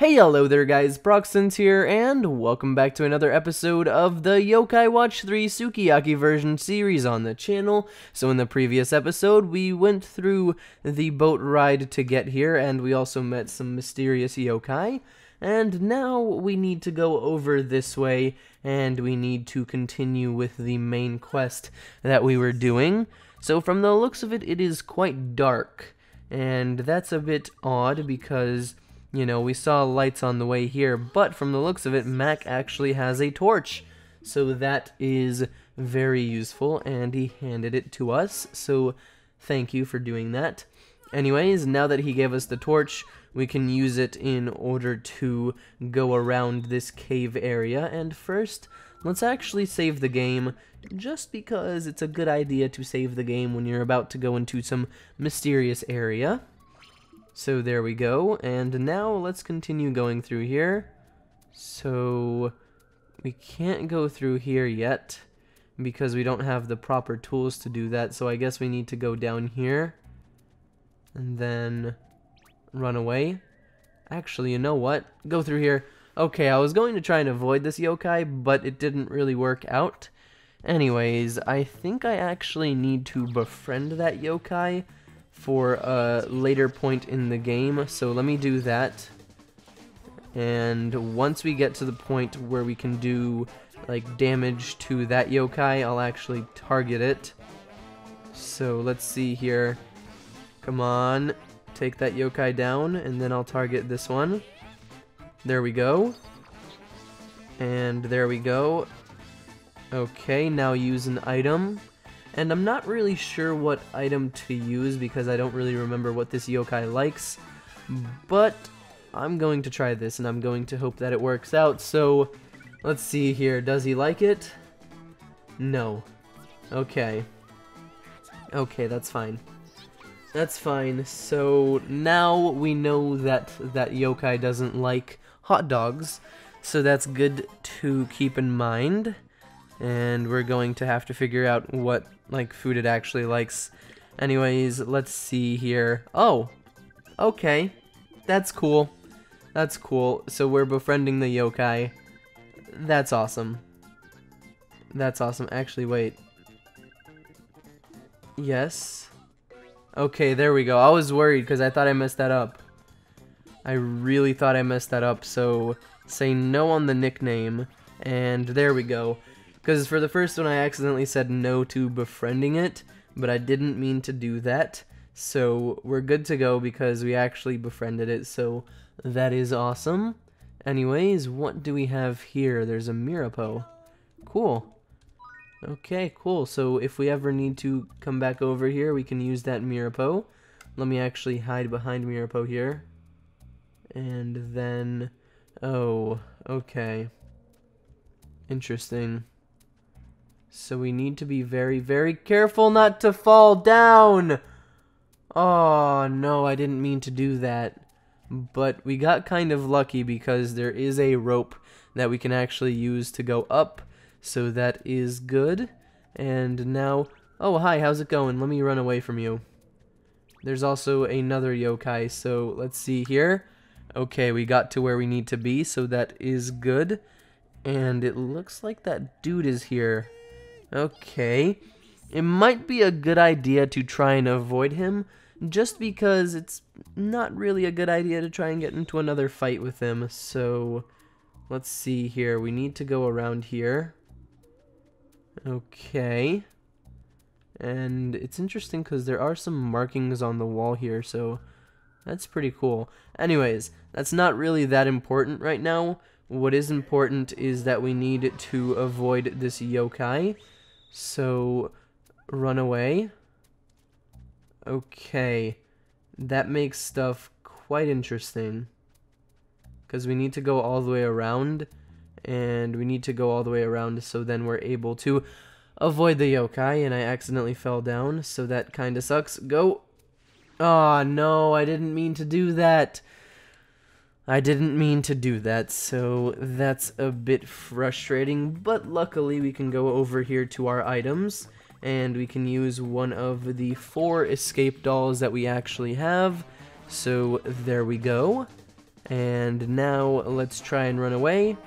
Hey, hello there guys, Broxton's here, and welcome back to another episode of the YoKai Watch 3 Sukiyaki version series on the channel. So in the previous episode, we went through the boat ride to get here, and we also met some mysterious yokai. And now we need to go over this way, and we need to continue with the main quest that we were doing. So from the looks of it, it is quite dark, and that's a bit odd because, you know, we saw lights on the way here, but from the looks of it, Mac actually has a torch. So that is very useful, and he handed it to us, so thank you for doing that. Anyways, now that he gave us the torch, we can use it in order to go around this cave area. And first, let's actually save the game, just because it's a good idea to save the game when you're about to go into some mysterious area. So there we go, and now let's continue going through here. So we can't go through here yet because we don't have the proper tools to do that, so I guess we need to go down here and then run away. Actually, you know what? Go through here. Okay, I was going to try and avoid this yokai, but it didn't really work out. Anyways, I think I actually need to befriend that yokai for a later point in the game, so let me do that. And once we get to the point where we can do like damage to that yokai, I'll actually target it. So let's see here. Come on, take that yokai down, and then I'll target this one. There we go. And there we go. Okay, now use an item. And I'm not really sure what item to use because I don't really remember what this yokai likes, but I'm going to try this and I'm going to hope that it works out. So let's see here, does he like it? No. Okay. Okay, that's fine. That's fine. So now we know that that yokai doesn't like hot dogs, so that's good to keep in mind. And we're going to have to figure out what like food it actually likes. Anyways, let's see here. Oh, okay, that's cool. That's cool. So we're befriending the yokai. That's awesome. That's awesome. Actually, wait. Yes. Okay, there we go. I was worried because I thought I messed that up. I really thought I messed that up. So say no on the nickname, and there we go. Because for the first one, I accidentally said no to befriending it, but I didn't mean to do that. So we're good to go because we actually befriended it, so that is awesome. Anyways, what do we have here? There's a Mirapo. Cool. Okay, cool. So if we ever need to come back over here, we can use that Mirapo. Let me actually hide behind Mirapo here. And then... oh, okay. Interesting. So we need to be very, very careful not to fall down. Oh, no, I didn't mean to do that. But we got kind of lucky because there is a rope that we can actually use to go up. So that is good. And now... oh, hi, how's it going? Let me run away from you. There's also another yokai, so let's see here. Okay, we got to where we need to be, so that is good. And it looks like that dude is here. Okay, it might be a good idea to try and avoid him, just because it's not really a good idea to try and get into another fight with him. So, let's see here, we need to go around here. Okay, and it's interesting because there are some markings on the wall here, so that's pretty cool. Anyways, that's not really that important right now. What is important is that we need to avoid this yokai. So, run away. Okay, that makes stuff quite interesting. Because we need to go all the way around, and we need to go all the way around so then we're able to avoid the yokai, and I accidentally fell down, so that kind of sucks. Go! Oh, no, I didn't mean to do that. I didn't mean to do that, so that's a bit frustrating, but luckily we can go over here to our items, and we can use one of the 4 escape dolls that we actually have, so there we go. And now let's try and run away.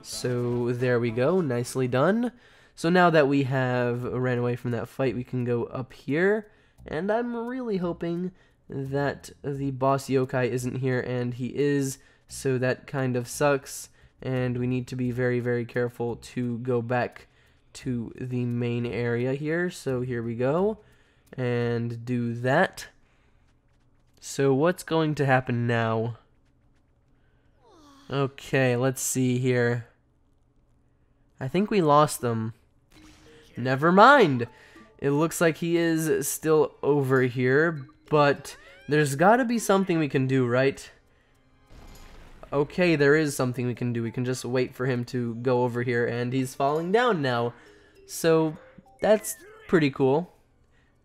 So there we go, nicely done. So now that we have ran away from that fight, we can go up here. And I'm really hoping that the boss yokai isn't here, and he is, so that kind of sucks. And we need to be very, very careful to go back to the main area here. So here we go, and do that. So what's going to happen now? Okay, let's see here. I think we lost them. Never mind. It looks like he is still over here, but there's gotta be something we can do, right? Okay, there is something we can do. We can just wait for him to go over here, and he's falling down now. So that's pretty cool.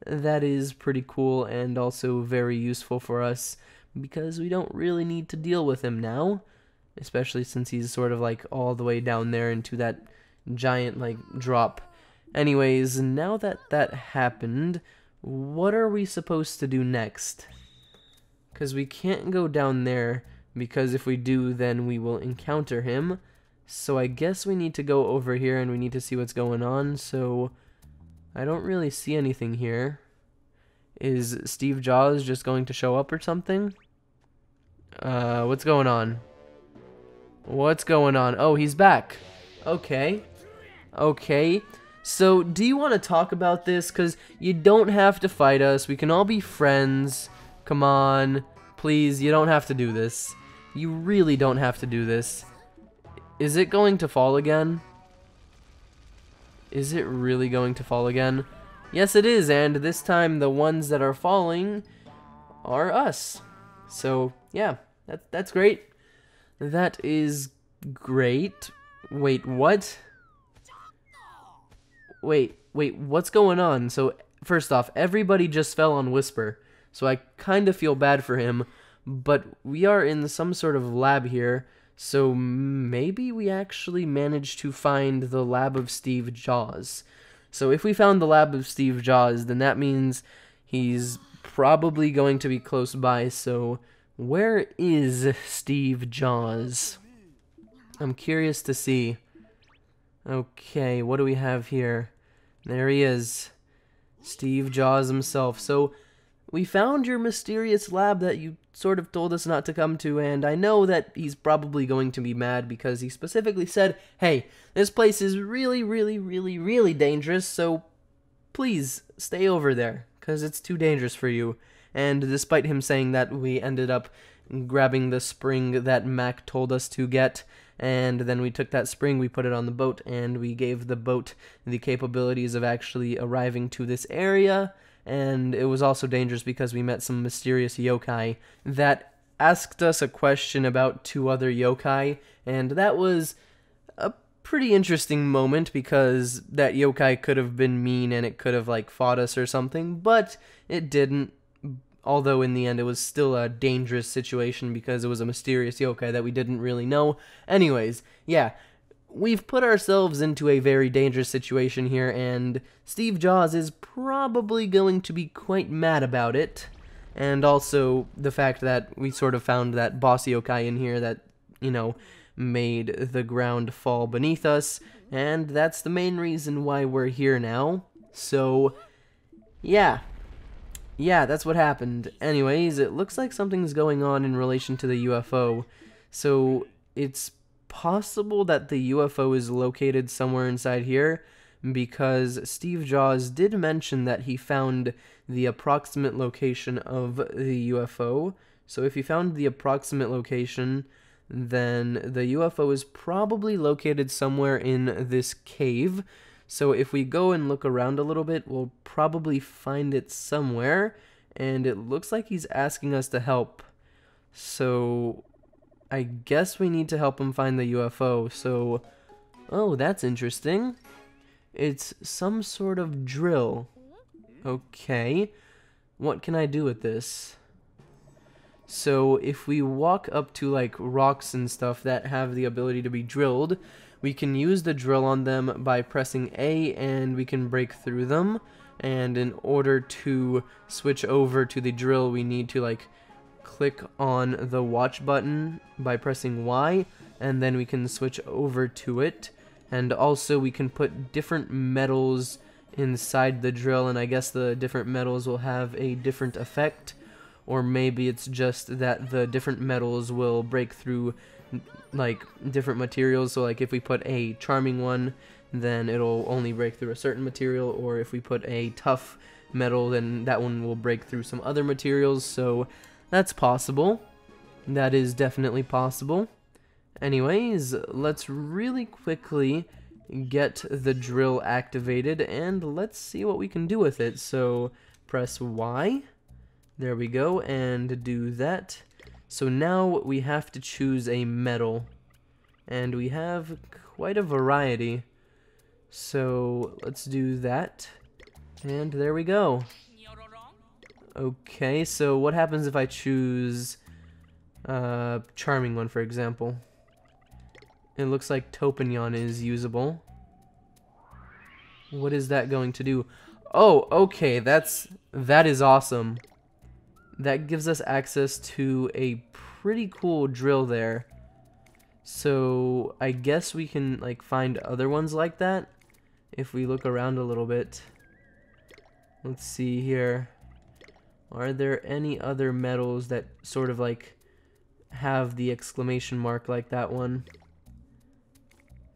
That is pretty cool, and also very useful for us, because we don't really need to deal with him now, especially since he's sort of like all the way down there into that giant like drop. Anyways, now that that happened, what are we supposed to do next? Because we can't go down there, because if we do, then we will encounter him. So I guess we need to go over here and we need to see what's going on. So I don't really see anything here. Is Steve Jaws just going to show up or something? What's going on? What's going on? Oh, he's back. Okay. Okay. So, do you want to talk about this? Because you don't have to fight us. We can all be friends. Come on. Please, you don't have to do this. You really don't have to do this. Is it going to fall again? Is it really going to fall again? Yes, it is, and this time the ones that are falling are us. So, yeah, that's great. That is great. Wait, what? Wait, what's going on? So, first off, everybody just fell on Whisper, so I kind of feel bad for him, but we are in some sort of lab here, so maybe we actually managed to find the lab of Steve Jaws. So if we found the lab of Steve Jaws, then that means he's probably going to be close by, so where is Steve Jaws? I'm curious to see. Okay, what do we have here? There he is. Steve Jaws himself. So, we found your mysterious lab that you sort of told us not to come to, and I know that he's probably going to be mad because he specifically said, hey, this place is really, really, really, really dangerous, so please stay over there, because it's too dangerous for you. And despite him saying that, we ended up grabbing the spring that Mac told us to get, and then we took that spring, we put it on the boat, and we gave the boat the capabilities of actually arriving to this area. And it was also dangerous because we met some mysterious yokai that asked us a question about two other yokai, and that was a pretty interesting moment because that yokai could have been mean and it could have like fought us or something, but it didn't. Although in the end it was still a dangerous situation because it was a mysterious yokai that we didn't really know. Anyways, yeah, we've put ourselves into a very dangerous situation here, and Steve Jaws is probably going to be quite mad about it. And also the fact that we sort of found that boss yokai in here that, you know, made the ground fall beneath us, and that's the main reason why we're here now. So, yeah. Yeah, that's what happened. Anyways, it looks like something's going on in relation to the UFO. So, it's possible that the UFO is located somewhere inside here, because Steve Jaws did mention that he found the approximate location of the UFO. So if he found the approximate location, then the UFO is probably located somewhere in this cave. So if we go and look around a little bit, we'll probably find it somewhere, and it looks like he's asking us to help. So I guess we need to help him find the UFO. So, oh, that's interesting. It's some sort of drill. Okay, what can I do with this? So if we walk up to like rocks and stuff that have the ability to be drilled, we can use the drill on them by pressing A, and we can break through them. And in order to switch over to the drill, we need to like click on the watch button by pressing Y, and then we can switch over to it. And also we can put different metals inside the drill, and I guess the different metals will have a different effect, or maybe it's just that the different metals will break through like different materials. So like if we put a charming one, then it'll only break through a certain material, or if we put a tough metal, then that one will break through some other materials. So that's possible. That is definitely possible. Anyways, let's really quickly get the drill activated and let's see what we can do with it. So press Y. There we go, and do that. So now we have to choose a metal, and we have quite a variety. So let's do that, and there we go. Okay, so what happens if I choose charming one, for example? It looks like Topinyon is usable. What is that going to do? Oh, okay, that is awesome. That gives us access to a pretty cool drill there. So I guess we can like find other ones like that if we look around a little bit. Let's see here. Are there any other metals that sort of like have the exclamation mark like that one?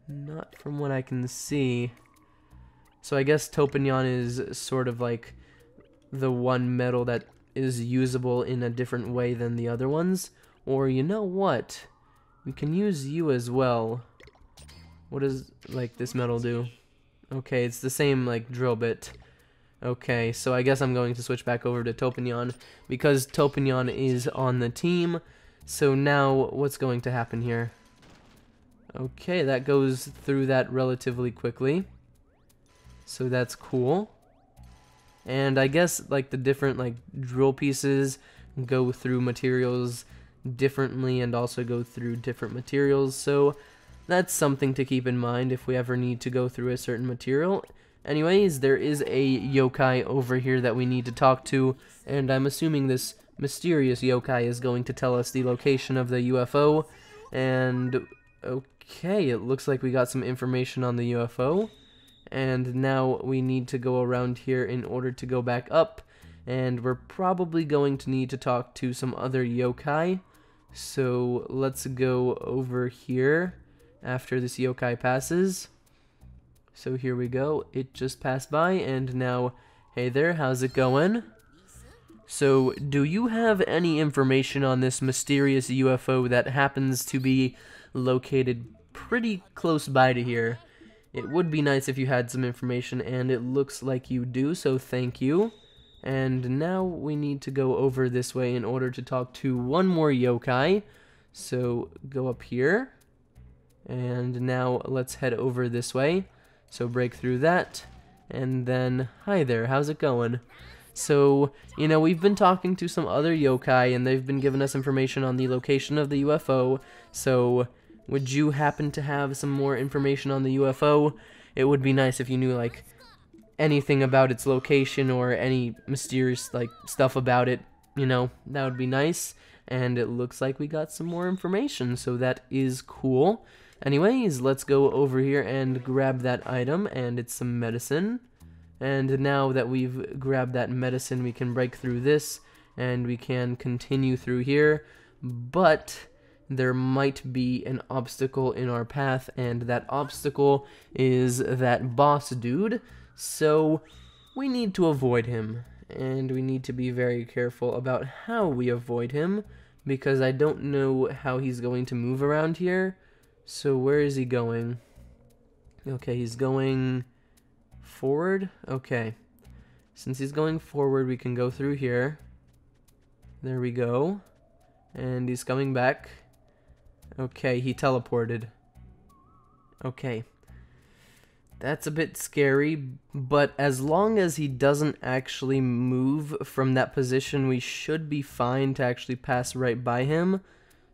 Not from what I can see. So I guess Topinyon is sort of like the one metal that is usable in a different way than the other ones. Or you know what? We can use you as well. What does like this metal do? Okay, it's the same like drill bit. Okay, so I guess I'm going to switch back over to Topinyon because Topinyon is on the team. So now what's going to happen here? Okay, that goes through that relatively quickly. So that's cool. And I guess like the different like drill pieces go through materials differently and also go through different materials. So that's something to keep in mind if we ever need to go through a certain material. Anyways, there is a yokai over here that we need to talk to, and I'm assuming this mysterious yokai is going to tell us the location of the UFO. And okay, it looks like we got some information on the UFO. And now we need to go around here in order to go back up, and we're probably going to need to talk to some other yokai. So let's go over here after this yokai passes. So here we go, it just passed by, and now, hey there, how's it going? So do you have any information on this mysterious UFO that happens to be located pretty close by to here? It would be nice if you had some information, and it looks like you do, so thank you. And now we need to go over this way in order to talk to one more yokai. So go up here, and now let's head over this way. So break through that, and then, hi there, how's it going? So, you know, we've been talking to some other yokai, and they've been giving us information on the location of the UFO, so would you happen to have some more information on the UFO? It would be nice if you knew, like, anything about its location or any mysterious, like, stuff about it, you know, that would be nice. And it looks like we got some more information, so that is cool. Anyways, let's go over here and grab that item, and it's some medicine. And now that we've grabbed that medicine, we can break through this, and we can continue through here. But there might be an obstacle in our path, and that obstacle is that boss dude. So we need to avoid him, and we need to be very careful about how we avoid him, because I don't know how he's going to move around here. So where is he going? Okay, he's going forward. Okay, since he's going forward, we can go through here. There we go. And he's coming back. Okay, he teleported. Okay, that's a bit scary, but as long as he doesn't actually move from that position, we should be fine to actually pass right by him.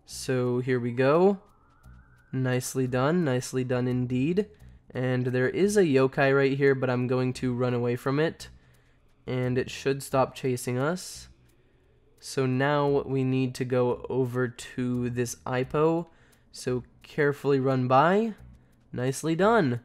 So here we go. Nicely done indeed. And there is a yokai right here, but I'm going to run away from it, and it should stop chasing us. So now we need to go over to this IPO. So carefully run by. Nicely done.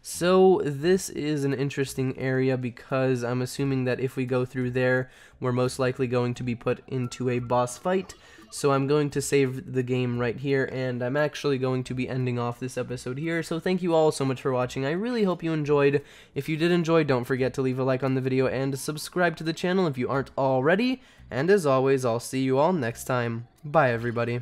So this is an interesting area because I'm assuming that if we go through there, we're most likely going to be put into a boss fight. So I'm going to save the game right here, and I'm actually going to be ending off this episode here. So thank you all so much for watching. I really hope you enjoyed. If you did enjoy, don't forget to leave a like on the video and subscribe to the channel if you aren't already. And as always, I'll see you all next time. Bye, everybody.